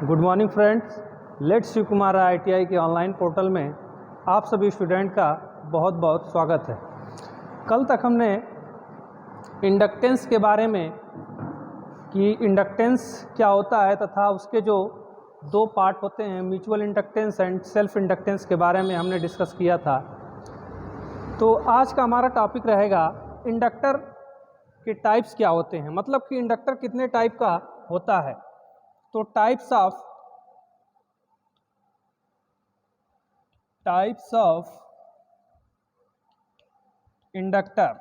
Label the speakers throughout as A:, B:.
A: Good morning friends, let's Shiv Kumar ITI के online portal में आप सभी स्टूडेंट का बहुत बहुत स्वागत है। कल तक हमने इंडक्टेंस के बारे में कि इंडक्टेंस क्या होता है तथा उसके जो दो पार्ट होते हैं mutual inductance and self inductance के बारे में हमने डिस्कस किया था। तो आज का हमारा टॉपिक रहेगा इंडक्टर के टाइप्स क्या होते हैं, मतलब कि इंडक्टर कितने टाइप का होता है। तो types of inductor.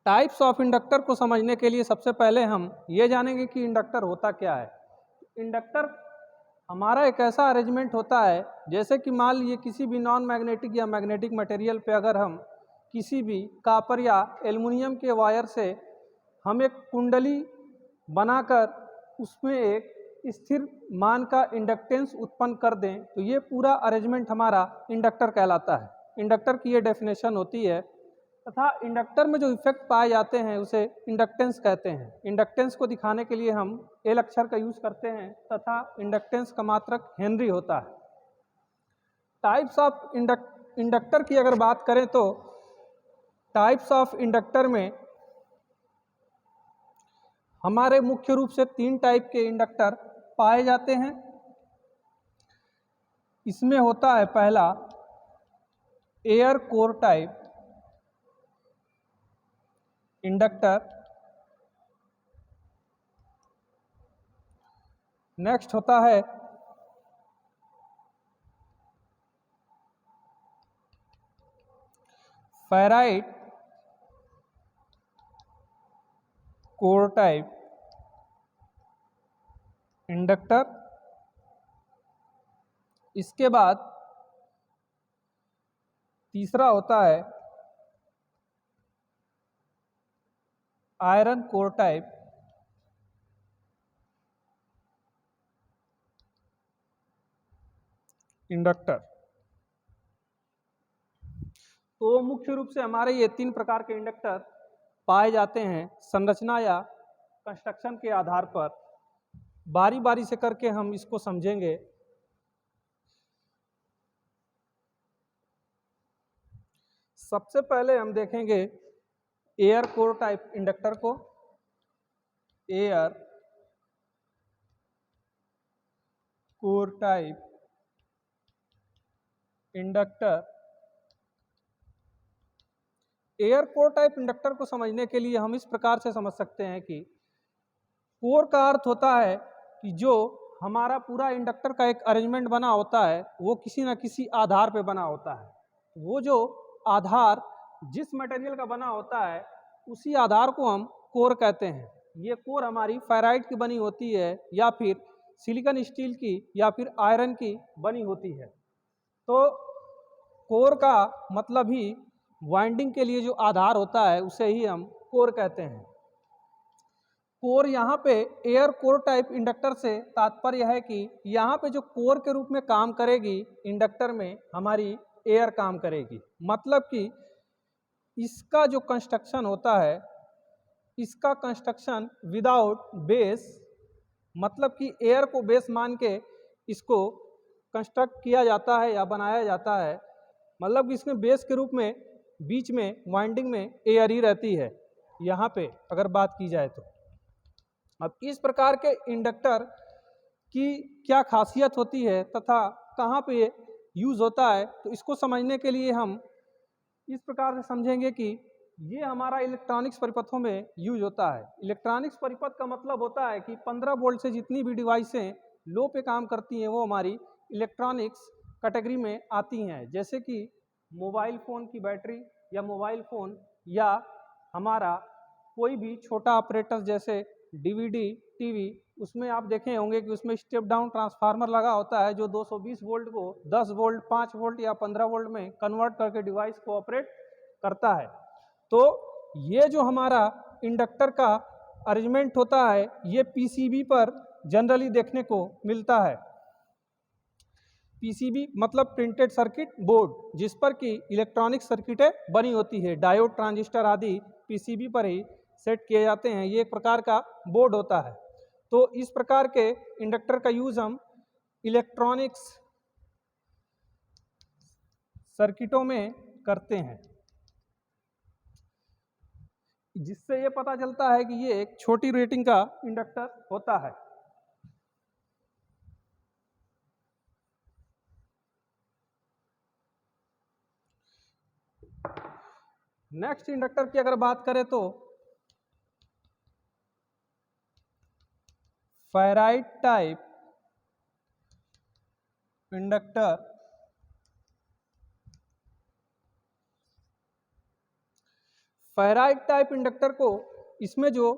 A: Types of inductor को समझने के लिए सबसे पहले हम ये जानेंगे कि इंडक्टर होता क्या है। इंडक्टर हमारा एक ऐसा अरेंजमेंट होता है, जैसे कि मान लीजिए किसी भी नॉन मैग्नेटिक या मैग्नेटिक मटेरियल पे अगर हम किसी भी कॉपर या एल्युमिनियम के वायर से हम एक कुंडली बनाकर उसमें एक स्थिर मान का इंडक्टेंस उत्पन्न कर दें तो ये पूरा अरेंजमेंट हमारा इंडक्टर कहलाता है। इंडक्टर की ये डेफिनेशन होती है तथा इंडक्टर में जो इफेक्ट पाए जाते हैं उसे इंडक्टेंस कहते हैं। इंडक्टेंस को दिखाने के लिए हम एल अक्षर का यूज करते हैं तथा इंडक्टेंस का मात्रक हेनरी होता है। टाइप्स ऑफ इंडक्टर की अगर बात करें तो टाइप्स ऑफ इंडक्टर में हमारे मुख्य रूप से 3 टाइप के इंडक्टर पाए जाते हैं। इसमें होता है पहला air core type inductor, next होता है फेराइट कोर टाइप इंडक्टर। इसके बाद तीसरा होता है आयरन कोर टाइप इंडक्टर। तो मुख्य रूप से हमारे ये 3 प्रकार के इंडक्टर पाए जाते हैं। संरचना या कंस्ट्रक्शन के आधार पर बारी बारी से करके हम इसको समझेंगे। सबसे पहले हम देखेंगे एयर कोर टाइप इंडक्टर को। Air core type inductor. Air core type inductor को समझने के लिए हम इस प्रकार से समझ सकते हैं कि कोर का अर्थ होता है कि जो हमारा पूरा इंडक्टर का एक अरेंजमेंट बना होता है वो किसी न किसी आधार पे बना होता है। वो जो आधार जिस मटेरियल का बना होता है उसी आधार को हम कोर कहते हैं। ये कोर हमारी फेराइट की बनी होती है या फिर सिलिकॉन स्टील की या फिर आयरन की बनी होती है। तो कोर का मतलब ही वाइंडिंग के लिए जो आधार होता है उसे ही हम कोर कहते हैं। कोर यहाँ पे एयर कोर टाइप इंडक्टर से तात्पर्य है कि यहाँ पे जो कोर के रूप में काम करेगी इंडक्टर में हमारी एयर काम करेगी। मतलब कि इसका जो कंस्ट्रक्शन होता है इसका कंस्ट्रक्शन विदाउट बेस, मतलब कि एयर को बेस मान के इसको कंस्ट्रक्ट किया जाता है या बनाया जाता है। मतलब कि इसमें बेस के रूप में बीच में वाइंडिंग में एयर ही रहती है यहाँ पे अगर बात की जाए तो। अब इस प्रकार के इंडक्टर की क्या खासियत होती है तथा कहाँ पे यूज होता है, तो इसको समझने के लिए हम इस प्रकार से समझेंगे कि ये हमारा इलेक्ट्रॉनिक्स परिपथों में यूज होता है। इलेक्ट्रॉनिक्स परिपथ का मतलब होता है कि 15 वोल्ट से जितनी भी डिवाइसें लो पे काम करती हैं वो हमारी इलेक्ट्रॉनिक्स कैटेगरी में आती हैं। जैसे कि मोबाइल फ़ोन की बैटरी या मोबाइल फ़ोन या हमारा कोई भी छोटा ऑपरेटर जैसे DVD, टीवी, उसमें आप देखे होंगे कि उसमें स्टेप डाउन ट्रांसफार्मर लगा होता है जो 220 वोल्ट को 10 वोल्ट, 5 वोल्ट या 15 वोल्ट में कन्वर्ट करके डिवाइस को ऑपरेट करता है। तो ये जो हमारा इंडक्टर का अरेंजमेंट होता है ये PCB पर जनरली देखने को मिलता है। PCB मतलब प्रिंटेड सर्किट बोर्ड, जिस पर कि इलेक्ट्रॉनिक सर्किटें बनी होती है। डायोड, ट्रांजिस्टर आदि PCB पर ही सेट किए जाते हैं। ये एक प्रकार का बोर्ड होता है। तो इस प्रकार के इंडक्टर का यूज हम इलेक्ट्रॉनिक्स सर्किटों में करते हैं, जिससे ये पता चलता है कि ये एक छोटी रेटिंग का इंडक्टर होता है। नेक्स्ट इंडक्टर की अगर बात करें तो ferrite type inductor. Ferrite type inductor को, इसमें जो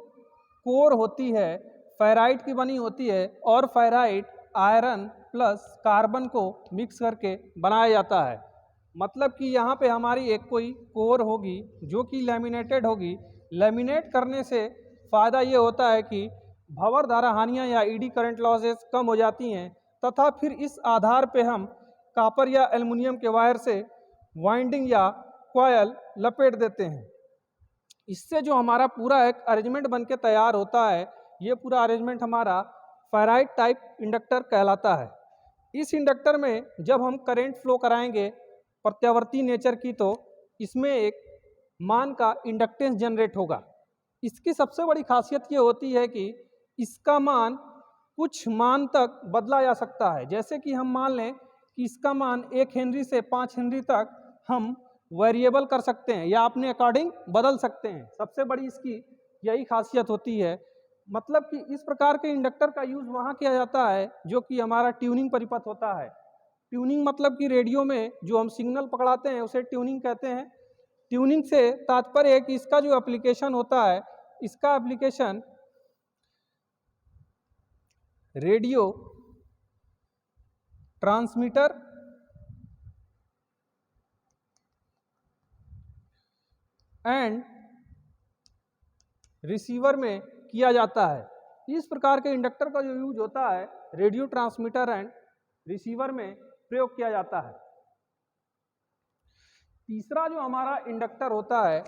A: कोर होती है फेराइट की बनी होती है और फेराइट आयरन प्लस कार्बन को मिक्स करके बनाया जाता है। मतलब कि यहाँ पे हमारी एक कोई कोर होगी जो कि लैमिनेटेड होगी। लैमिनेट करने से फ़ायदा ये होता है कि भंवर धारा हानियाँ या ईडी करंट लॉसेस कम हो जाती हैं, तथा फिर इस आधार पे हम कॉपर या एल्युमिनियम के वायर से वाइंडिंग या कॉयल लपेट देते हैं। इससे जो हमारा पूरा एक अरेंजमेंट बन के तैयार होता है, ये पूरा अरेंजमेंट हमारा फेराइट टाइप इंडक्टर कहलाता है। इस इंडक्टर में जब हम करंट फ्लो कराएंगे प्रत्यावर्ती नेचर की, तो इसमें एक मान का इंडक्टेंस जनरेट होगा। इसकी सबसे बड़ी खासियत ये होती है कि इसका मान कुछ मान तक बदला जा सकता है। जैसे कि हम मान लें कि इसका मान 1 हेनरी से 5 हेनरी तक हम वेरिएबल कर सकते हैं या अपने अकॉर्डिंग बदल सकते हैं। सबसे बड़ी इसकी यही खासियत होती है। मतलब कि इस प्रकार के इंडक्टर का यूज़ वहाँ किया जाता है जो कि हमारा ट्यूनिंग परिपथ होता है। ट्यूनिंग मतलब कि रेडियो में जो हम सिग्नल पकड़ाते हैं उसे ट्यूनिंग कहते हैं। ट्यूनिंग से तात्पर्य है कि इसका जो एप्लीकेशन होता है, इसका application radio transmitter and receiver में किया जाता है। इस प्रकार के इंडक्टर का जो यूज होता है रेडियो ट्रांसमीटर एंड रिसीवर में प्रयोग किया जाता है। तीसरा जो हमारा इंडक्टर होता है